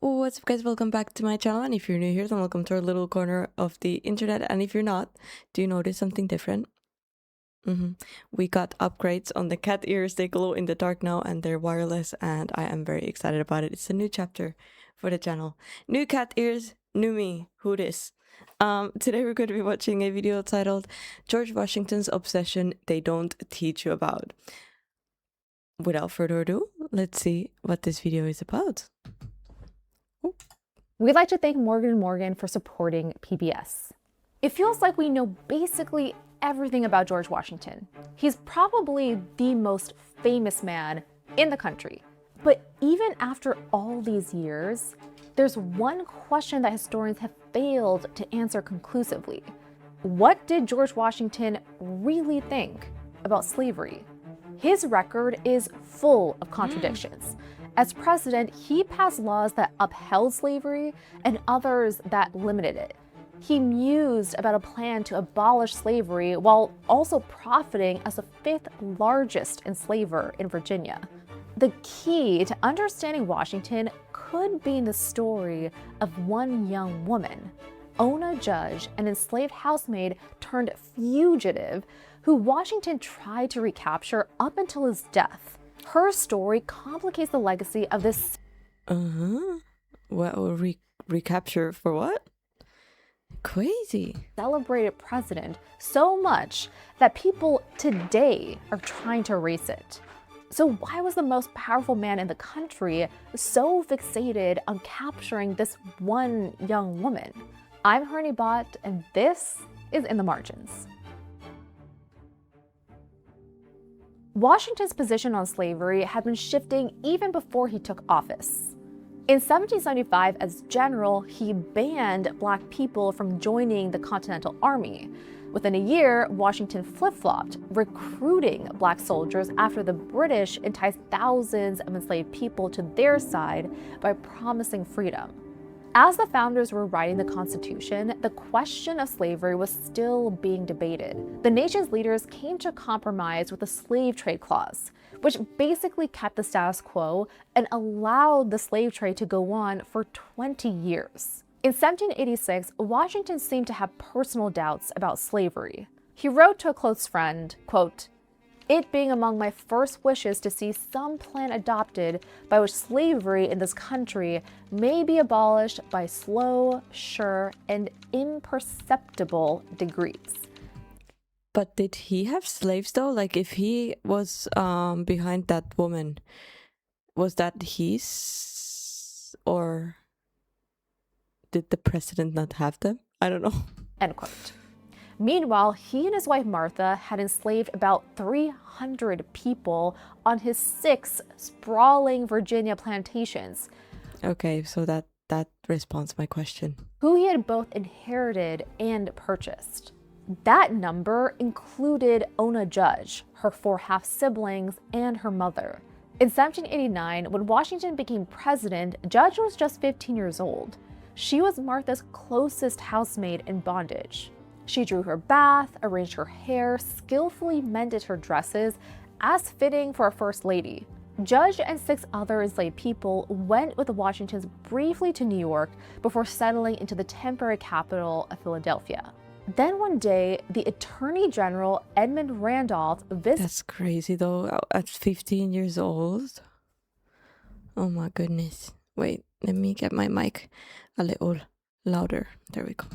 What's up, guys? Welcome back to my channel, and if you're new here, then welcome to our little corner of the internet. And if you're not, do you notice something different? We got upgrades on the cat ears. They glow in the dark now and they're wireless, and I am very excited about it. It's a new chapter for the channel. New cat ears, new me. Who dis? Today we're going to be watching a video titled George Washington's Obsession They Don't Teach You About. Without further ado, let's see what this video is about. We'd like to thank Morgan & Morgan for supporting PBS. It feels like we know basically everything about George Washington. He's probably the most famous man in the country. But even after all these years, there's one question that historians have failed to answer conclusively. What did George Washington really think about slavery? His record is full of contradictions. As president, he passed laws that upheld slavery and others that limited it. He mused about a plan to abolish slavery while also profiting as the fifth largest enslaver in Virginia. The key to understanding Washington could be in the story of one young woman, Ona Judge, an enslaved housemaid turned fugitive who Washington tried to recapture up until his death. Her story complicates the legacy of this. Well, recapture for what? Crazy. Celebrated president so much that people today are trying to erase it. So why was the most powerful man in the country so fixated on capturing this one young woman? I'm Hernie Bott, and this is In the Margins. Washington's position on slavery had been shifting even before he took office. In 1775, as general, he banned Black people from joining the Continental Army. Within a year, Washington flip-flopped, recruiting Black soldiers after the British enticed thousands of enslaved people to their side by promising freedom. As the founders were writing the Constitution, the question of slavery was still being debated. The nation's leaders came to a compromise with the slave trade clause, which basically kept the status quo and allowed the slave trade to go on for 20 years. In 1786, Washington seemed to have personal doubts about slavery. He wrote to a close friend, quote, "It being among my first wishes to see some plan adopted by which slavery in this country may be abolished by slow, sure, and imperceptible degrees." But did he have slaves though? Like, if he was behind that woman, was that his, or did the president not have them? I don't know. End quote. Meanwhile, he and his wife Martha had enslaved about 300 people on his 6 sprawling Virginia plantations. Okay, so that responds my question. Who he had both inherited and purchased. That number included Ona Judge, her 4 half-siblings, and her mother. In 1789, when Washington became president, Judge was just 15 years old. She was Martha's closest housemaid in bondage. She drew her bath, arranged her hair, skillfully mended her dresses, as fitting for a first lady. Judge and 6 other enslaved people went with the Washingtons briefly to New York before settling into the temporary capital of Philadelphia. Then one day, the Attorney General Edmund Randolph visited. That's crazy though, at 15 years old. Oh my goodness. Wait, let me get my mic a little louder. There we go.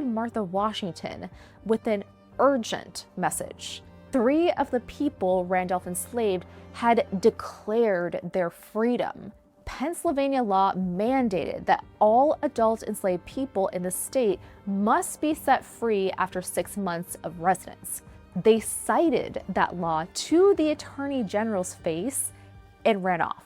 Martha Washington with an urgent message. 3 of the people Randolph enslaved had declared their freedom. Pennsylvania law mandated that all adult enslaved people in the state must be set free after 6 months of residence. They cited that law to the Attorney General's face and ran off.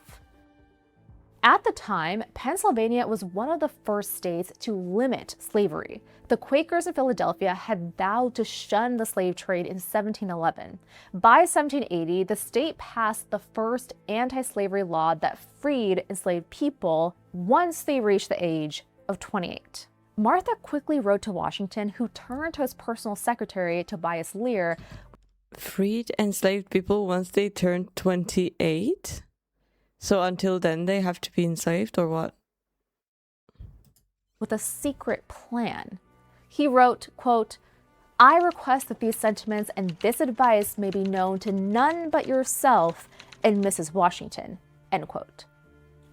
At the time, Pennsylvania was one of the first states to limit slavery. The Quakers in Philadelphia had vowed to shun the slave trade in 1711. By 1780, the state passed the first anti-slavery law that freed enslaved people once they reached the age of 28. Martha quickly wrote to Washington, who turned to his personal secretary, Tobias Lear. Freed enslaved people once they turned 28? So until then, they have to be enslaved or what? With a secret plan. He wrote, quote, "I request that these sentiments and this advice may be known to none but yourself and Mrs. Washington," end quote.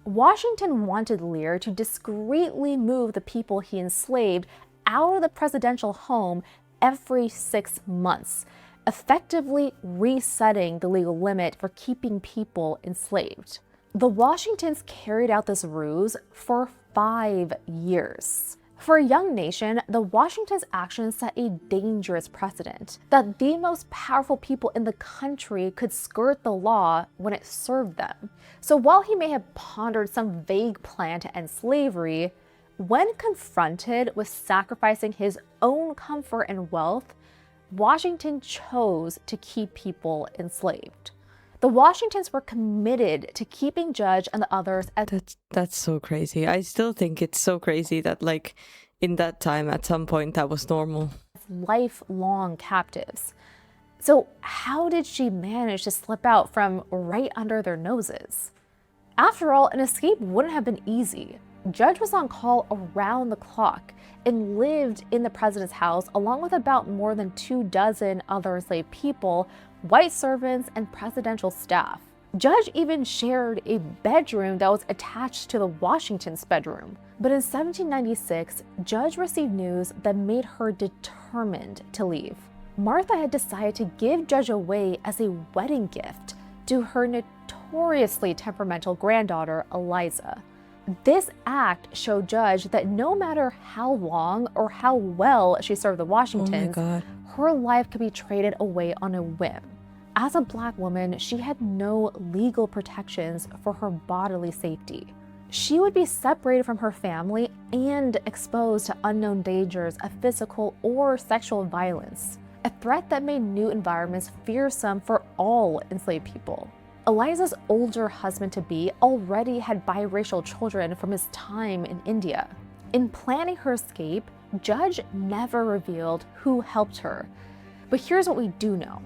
Washington wanted Lear to discreetly move the people he enslaved out of the presidential home every 6 months, effectively resetting the legal limit for keeping people enslaved. The Washingtons carried out this ruse for 5 years. For a young nation, the Washingtons' actions set a dangerous precedent that the most powerful people in the country could skirt the law when it served them. So while he may have pondered some vague plan to end slavery, when confronted with sacrificing his own comfort and wealth, Washington chose to keep people enslaved. The Washingtons were committed to keeping Judge and the others as That's so crazy. I still think it's so crazy that like in that time at some point that was normal. lifelong captives. So how did she manage to slip out from right under their noses? After all, an escape wouldn't have been easy. Judge was on call around the clock and lived in the president's house along with about more than 24 other enslaved people, white servants, and presidential staff. Judge even shared a bedroom that was attached to the Washington's bedroom. But in 1796, Judge received news that made her determined to leave. Martha had decided to give Judge away as a wedding gift to her notoriously temperamental granddaughter, Eliza. This act showed Judge that no matter how long or how well she served the Washingtons, her life could be traded away on a whim. As a Black woman, she had no legal protections for her bodily safety. She would be separated from her family and exposed to unknown dangers of physical or sexual violence, a threat that made new environments fearsome for all enslaved people. Eliza's older husband-to-be already had biracial children from his time in India. In planning her escape, Judge never revealed who helped her. But here's what we do know.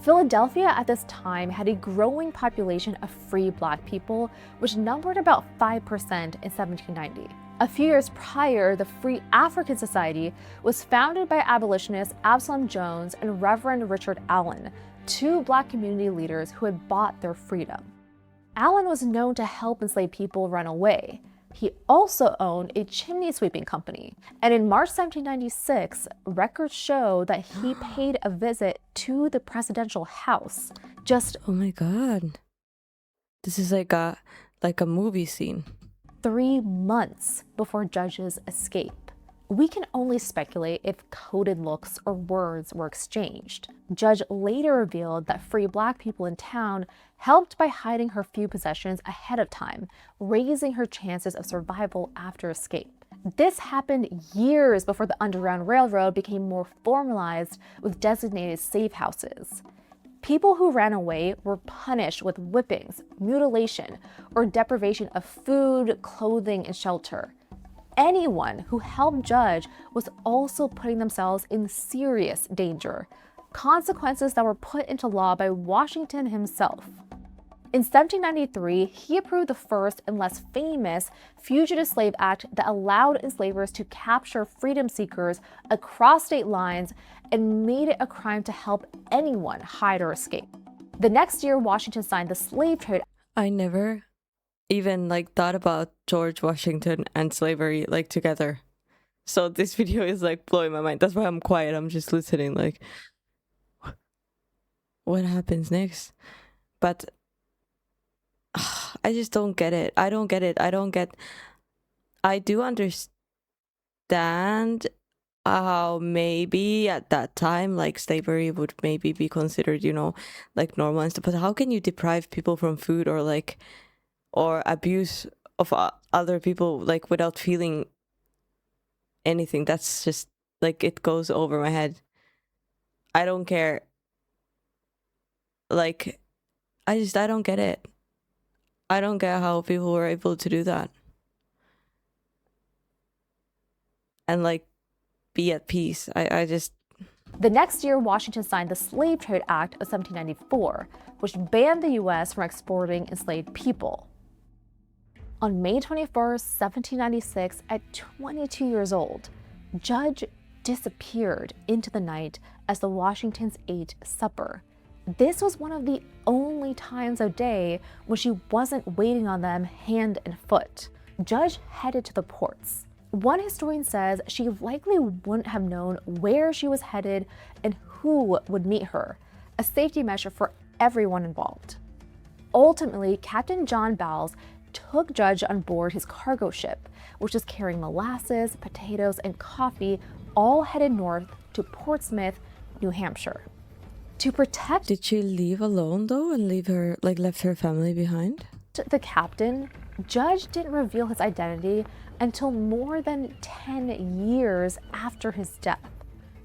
Philadelphia at this time had a growing population of free Black people, which numbered about 5% in 1790. A few years prior, the Free African Society was founded by abolitionists Absalom Jones and Reverend Richard Allen, two Black community leaders who had bought their freedom. Allen was known to help enslaved people run away. He also owned a chimney sweeping company, and in March 1796, records show that he paid a visit to the presidential house. Oh my god. This is like a movie scene. 3 months before Judge's escape. We can only speculate if coded looks or words were exchanged. Judge later revealed that free Black people in town helped by hiding her few possessions ahead of time, raising her chances of survival after escape. This happened years before the Underground Railroad became more formalized with designated safe houses. People who ran away were punished with whippings, mutilation, or deprivation of food, clothing, and shelter. Anyone who helped Judge was also putting themselves in serious danger, consequences that were put into law by Washington himself. In 1793, he approved the first and less famous Fugitive Slave Act that allowed enslavers to capture freedom seekers across state lines and made it a crime to help anyone hide or escape. The next year, Washington signed the Slave Trade. I never even thought about George Washington and slavery together. So this video is blowing my mind. That's why I'm quiet. I'm just listening what happens next? But I just don't get it. I do understand how maybe at that time slavery would maybe be considered, normal and stuff. But how can you deprive people from food or abuse of other people without feeling anything? That's just it goes over my head. I don't care. I don't get it. I don't get how people were able to do that and be at peace. I just. The next year, Washington signed the Slave Trade Act of 1794, which banned the U.S. from exporting enslaved people. On May 21st, 1796, at 22 years old, Judge disappeared into the night as the Washingtons ate supper. This was one of the only times of day when she wasn't waiting on them hand and foot. Judge headed to the ports. One historian says she likely wouldn't have known where she was headed and who would meet her, a safety measure for everyone involved. Ultimately, Captain John Bowles took Judge on board his cargo ship, which was carrying molasses, potatoes, and coffee, all headed north to Portsmouth, New Hampshire. To protect Did she leave alone though and left her family behind? the captain, Judge didn't reveal his identity until more than 10 years after his death.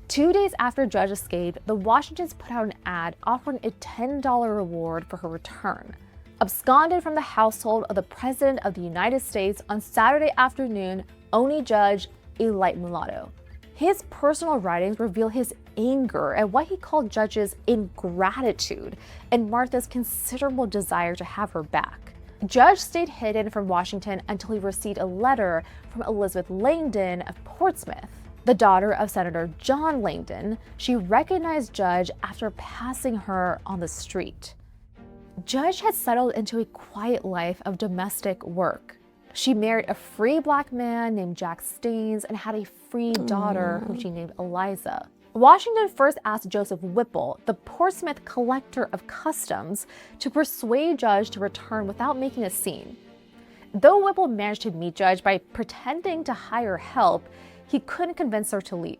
2 days after Judge escaped, the Washingtons put out an ad offering a $10 reward for her return. Absconded from the household of the President of the United States on Saturday afternoon, Ona Judge, a light mulatto. His personal writings reveal his anger at what he called Judge's ingratitude and Martha's considerable desire to have her back. Judge stayed hidden from Washington until he received a letter from Elizabeth Langdon of Portsmouth. The daughter of Senator John Langdon, she recognized Judge after passing her on the street. Judge had settled into a quiet life of domestic work. She married a free Black man named Jack Staines and had a free daughter whom she named Eliza. Washington first asked Joseph Whipple, the Portsmouth collector of customs, to persuade Judge to return without making a scene. Though Whipple managed to meet Judge by pretending to hire help, he couldn't convince her to leave.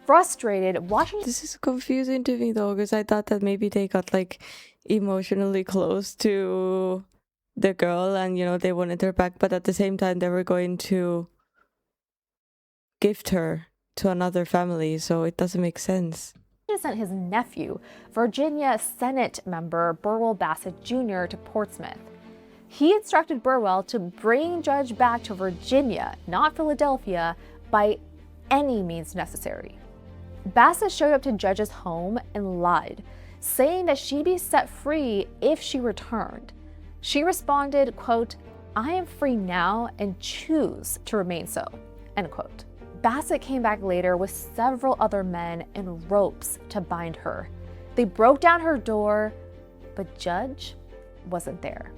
Frustrated, Washington... This is confusing to me though, because I thought that maybe they got emotionally close to the girl and they wanted her back, but at the same time they were going to gift her to another family, so it doesn't make sense. He sent his nephew, Virginia Senate member Burwell Bassett Jr., to Portsmouth. He instructed Burwell to bring Judge back to Virginia, not Philadelphia, by any means necessary. Bassett showed up to Judge's home and lied, saying that she'd be set free if she returned. She responded, quote, "I am free now and choose to remain so," end quote. Bassett came back later with several other men and ropes to bind her. They broke down her door, but Judge wasn't there.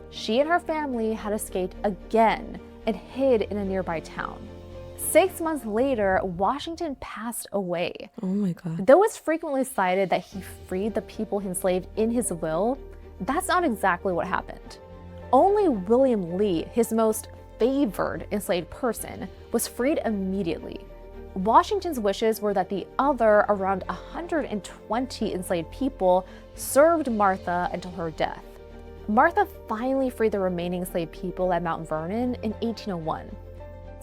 She and her family had escaped again and hid in a nearby town. 6 months later, Washington passed away. Oh my God. Though it's frequently cited that he freed the people he enslaved in his will, that's not exactly what happened. Only William Lee, his most favored enslaved person, was freed immediately. Washington's wishes were that the other around 120 enslaved people served Martha until her death. Martha finally freed the remaining enslaved people at Mount Vernon in 1801.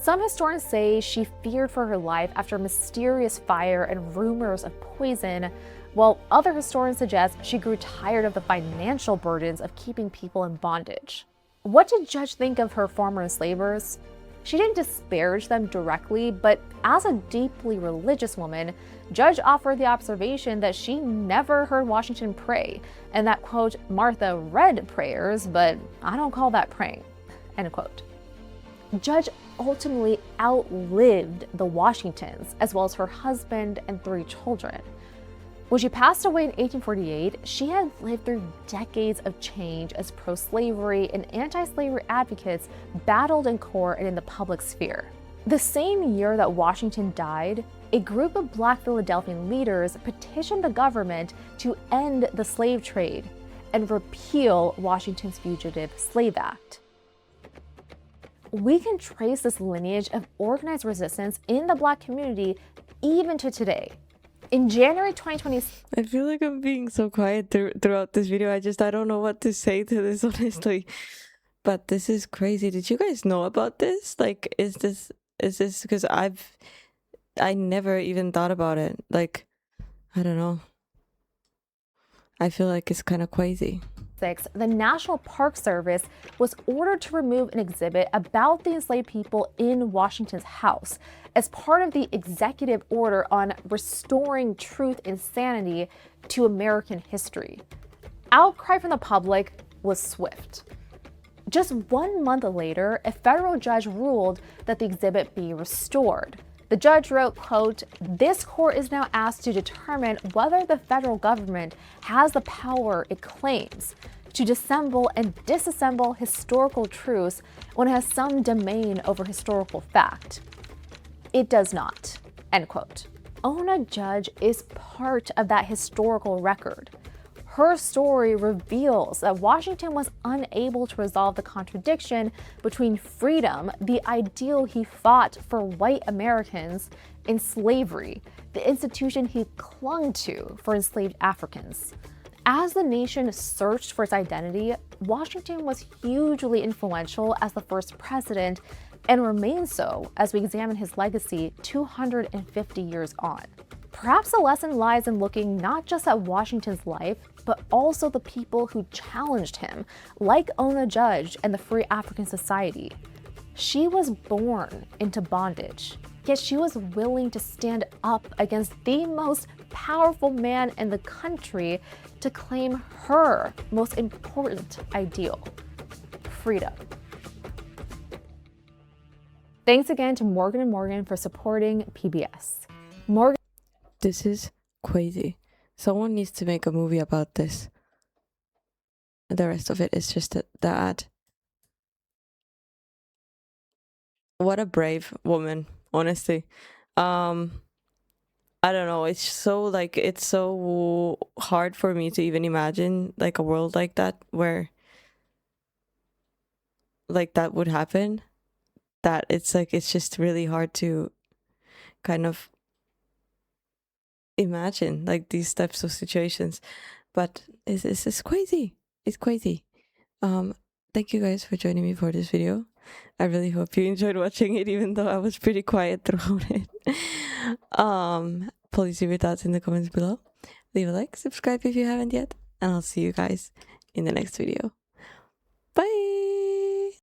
Some historians say she feared for her life after a mysterious fire and rumors of poison, while other historians suggest she grew tired of the financial burdens of keeping people in bondage. What did Judge think of her former enslavers? She didn't disparage them directly, but as a deeply religious woman, Judge offered the observation that she never heard Washington pray, and that, quote, "Martha read prayers, but I don't call that praying," end quote. Judge ultimately outlived the Washingtons, as well as her husband and 3 children. When she passed away in 1848, she had lived through decades of change as pro-slavery and anti-slavery advocates battled in court and in the public sphere. The same year that Washington died, a group of Black Philadelphian leaders petitioned the government to end the slave trade and repeal Washington's Fugitive Slave Act. We can trace this lineage of organized resistance in the Black community even to today. In January 2020, I feel like I'm being so quiet throughout this video. I don't know what to say to this, honestly. But this is crazy. Did you guys know about this? Is this because I never even thought about it. I don't know. I feel like it's kind of crazy. the National Park Service was ordered to remove an exhibit about the enslaved people in Washington's house as part of the executive order on restoring truth and sanity to American history. Outcry from the public was swift. Just 1 month later, a federal judge ruled that the exhibit be restored. The judge wrote, quote, "This court is now asked to determine whether the federal government has the power it claims to dissemble and disassemble historical truths when it has some domain over historical fact. It does not," end quote. Ona Judge is part of that historical record. Her story reveals that Washington was unable to resolve the contradiction between freedom, the ideal he fought for white Americans, and slavery, the institution he clung to for enslaved Africans. As the nation searched for its identity, Washington was hugely influential as the first president and remains so as we examine his legacy 250 years on. Perhaps the lesson lies in looking not just at Washington's life, but also the people who challenged him, like Ona Judge and the Free African Society. She was born into bondage, yet she was willing to stand up against the most powerful man in the country to claim her most important ideal: freedom. Thanks again to Morgan & Morgan for supporting PBS. Morgan. This is crazy. Someone needs to make a movie about this. The rest of it is just the ad. What a brave woman, honestly. I don't know, it's so it's so hard for me to even imagine like a world like that where like that would happen, that it's just really hard to kind of imagine like these types of situations. But it's crazy. It's crazy. Thank you guys for joining me for this video. I really hope you enjoyed watching it, even though I was pretty quiet throughout it. Please leave your thoughts in the comments below. Leave a like, subscribe if you haven't yet, and I'll see you guys in the next video.